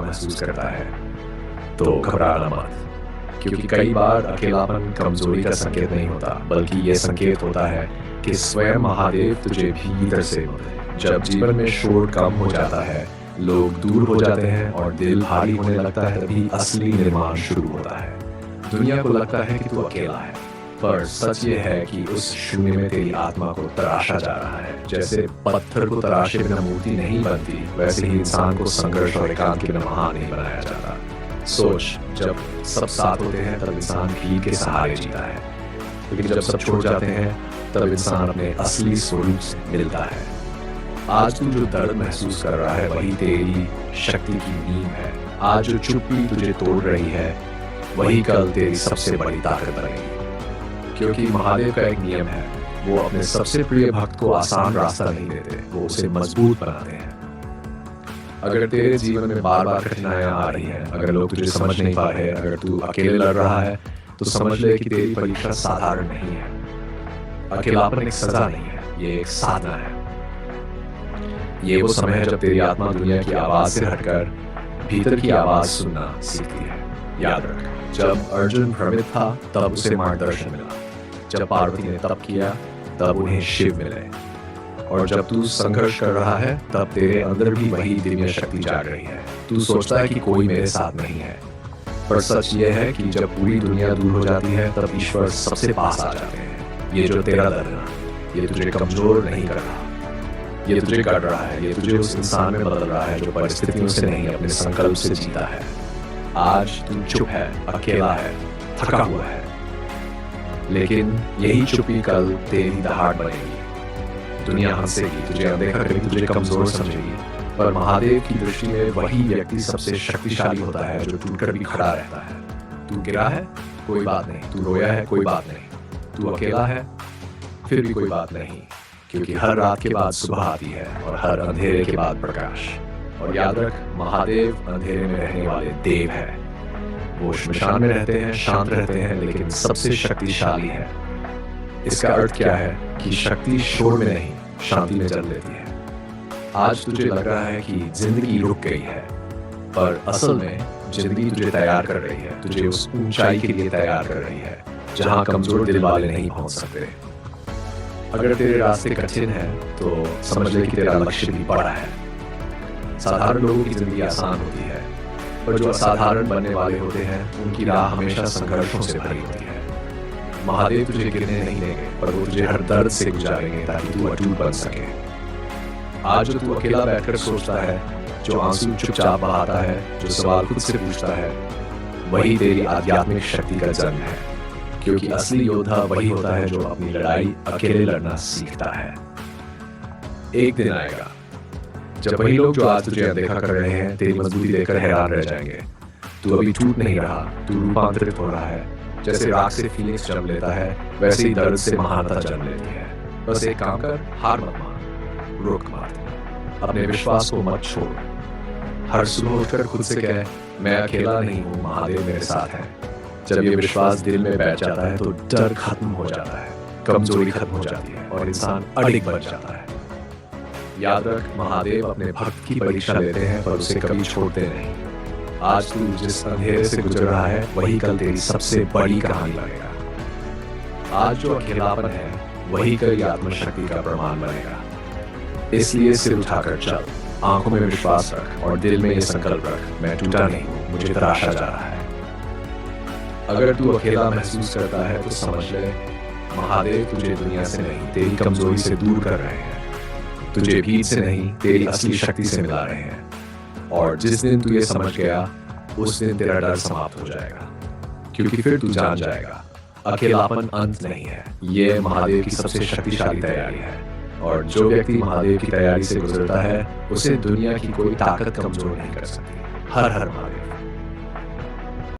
महसूस करता है तो घबराना मत, क्योंकि कई बार अकेलापन कमजोरी का संकेत नहीं होता, बल्कि ये संकेत होता है कि स्वयं महादेव तुझे भीतर से मिले। जब जीवन में शोर कम हो जाता है, लोग दूर हो जाते हैं और दिल भारी होने लगता है, तभी असली निर्माण शुरू होता है। दुनिया को लगता है कि तू अकेला है, पर सच ये है कि उस शून्य में तेरी आत्मा को तराशा जा रहा है। जैसे पत्थर को तराशे बिना मूर्ति नहीं बनती, वैसे ही इंसान को संघर्ष और एकांत के बिना महान नहीं बनाया जाता। सोच, जब सब साथ होते हैं तब इंसान भीड़ के सहारे जीता है, लेकिन जब सब छोड़ जाते हैं तब इंसान अपने असली स्वरूप से मिलता है। आज तू जो दर्द महसूस कर रहा है वही तेरी शक्ति की नींव है। आज जो चुप्पी तुझे तोड़ रही है वही कल तेरी सबसे बड़ी ताकत बनेगी। क्योंकि महादेव का एक नियम है, वो अपने सबसे प्रिय भक्त को आसान रास्ता नहीं देते, वो उसे मजबूत बनाते हैं। अगर तेरे जीवन में बार बार कठिनाइयां आ रही हैं, अगर लोग तुझे समझ नहीं पा रहे, अगर तू अकेले लड़ रहा है, तो समझ ले कि तेरी परीक्षा साधारण नहीं है। अकेलापन एक सजा नहीं है, ये एक साधना है। ये वो समय है जब तेरी आत्मा दुनिया की आवाज से हटकर भीतर की आवाज सुनना सीखती है। याद रख, जब अर्जुन भ्रमित था तब उसे मार्गदर्शन मिला, जब पार्वती ने तप किया तब उन्हें शिव मिले, और जब तू संघर्ष कर रहा है तब तेरे अंदर भी वही दिव्य शक्ति जाग रही है। तू सोचता है कि कोई मेरे साथ नहीं है, पर सच ये है कि जब पूरी दुनिया दूर हो जाती है तब ईश्वर सबसे पास आ जाते हैं। ये जो तेरा डरना, ये तुझे कमजोर नहीं कर रहा, ये तुझे गढ़ रहा है, ये तुझे उस इंसान में बदल रहा है जो परिस्थितियों से नहीं अपने संकल्प से जीता है। आज तू चुप है, अकेला है, थका हुआ है, लेकिन यही चुप्पी कल तेरी दहाड़ बनेगी। दुनिया हंसेगी, तुझे अनदेखा करेगी, तुझे कमजोर समझेगी, पर महादेव की दृष्टि में वही व्यक्ति सबसे शक्तिशाली होता है जो टूटकर भी खड़ा रहता है। तू गिरा है, कोई बात नहीं, तू रोया है, कोई बात नहीं, तू अकेला है, फिर भी कोई बात नहीं, क्योंकि हर रात के बाद सुबह आती है और हर अंधेरे के बाद प्रकाश। और याद रख, महादेव अंधेरे में रहने वाले देव है। वो श्मशान में रहते हैं, शांत रहते हैं, लेकिन सबसे शक्तिशाली है। इसका अर्थ क्या है कि शक्ति शोर में नहीं, शांति में जन्म लेती है। आज तुझे लग रहा है कि जिंदगी रुक गई है, पर असल में जिंदगी तुझे तैयार कर रही है, तुझे उस ऊंचाई के लिए तैयार कर रही है जहां कमजोर दिल वाले नहीं पहुंच सकते। अगर तेरे रास्ते कठिन हैं तो समझ ले कि तेरा लक्ष्य भी बड़ा है। साधारण लोगों की जिंदगी आसान होती है, पर जो असाधारण बनने वाले होते हैं उनकी राह हमेशा संघर्षों से भरी होती है। महादेव तुझे गिरने नहीं देंगे, पर वो तुझे हर दर्द से गुजारेंगे ताकि तू अटूट बन सके। आज जो तू अकेला बैठकर सोचता है, जो आंसू चुपचाप बहाता है, जो सवाल खुद से पूछता है, वही तेरी आध्यात्मिक शक्ति का जन्म है। क्योंकि असली योद्धा वही होता है जो अपनी लड़ाई अकेले लड़ना सीखता है। एक दिन आएगा जब वही लोग जो आज तुझे अनदेखा कर रहे हैं तेरी मजबूती देखकर हैरान रह जाएंगे। तू अभी टूट नहीं रहा, तू रूपांतरित हो रहा है। जैसे राख से फीनिक्स जन्म लेता है, वैसे ही दर्द से महानता जन्म लेती है। बस एक काम कर, हार मत मान, रुक मत, अपने विश्वास को मत छोड़। हर सुबह उठकर खुद से कह, मैं अकेला नहीं हूँ, महादेव मेरे साथ है। जब ये विश्वास दिल में बैठ जाता है तो डर खत्म हो जाता है, कमजोरी खत्म हो जाती है और इंसान अडिग बन जाता है। याद रख, महादेव अपने भक्त की परीक्षा लेते हैं पर उसे कभी छोड़ते नहीं। आज तू जिस अंधेरे से गुजर रहा है वही कल तेरी सबसे बड़ी कहानी बनेगा। आज जो अकेलापन है वही कल आत्मशक्ति का प्रमाण बनेगा। इसलिए सिर उठाकर चल, आंखों में विश्वास रख और दिल में ये संकल्प रख, मैं टूटा नहीं हूं, मुझे तराशा जा रहा है। अगर तू अकेला महसूस करता है तो समझ ले, महादेव तुझे दुनिया से नहीं तेरी कमजोरी से दूर कर रहे हैं, तुझे भीड़ से नहीं तेरी असली शक्ति से मिला रहे हैं। और जिस दिन तू ये समझ गया उस दिन तेरा डर समाप्त हो जाएगा, क्योंकि फिर तू जान जाएगा अकेलापन अंत नहीं है, ये महादेव की सबसे शक्तिशाली तैयारी है। और जो व्यक्ति महादेव की तैयारी से गुजरता है उसे दुनिया की कोई ताकत कमजोर नहीं कर सकती। हर हर महादेव।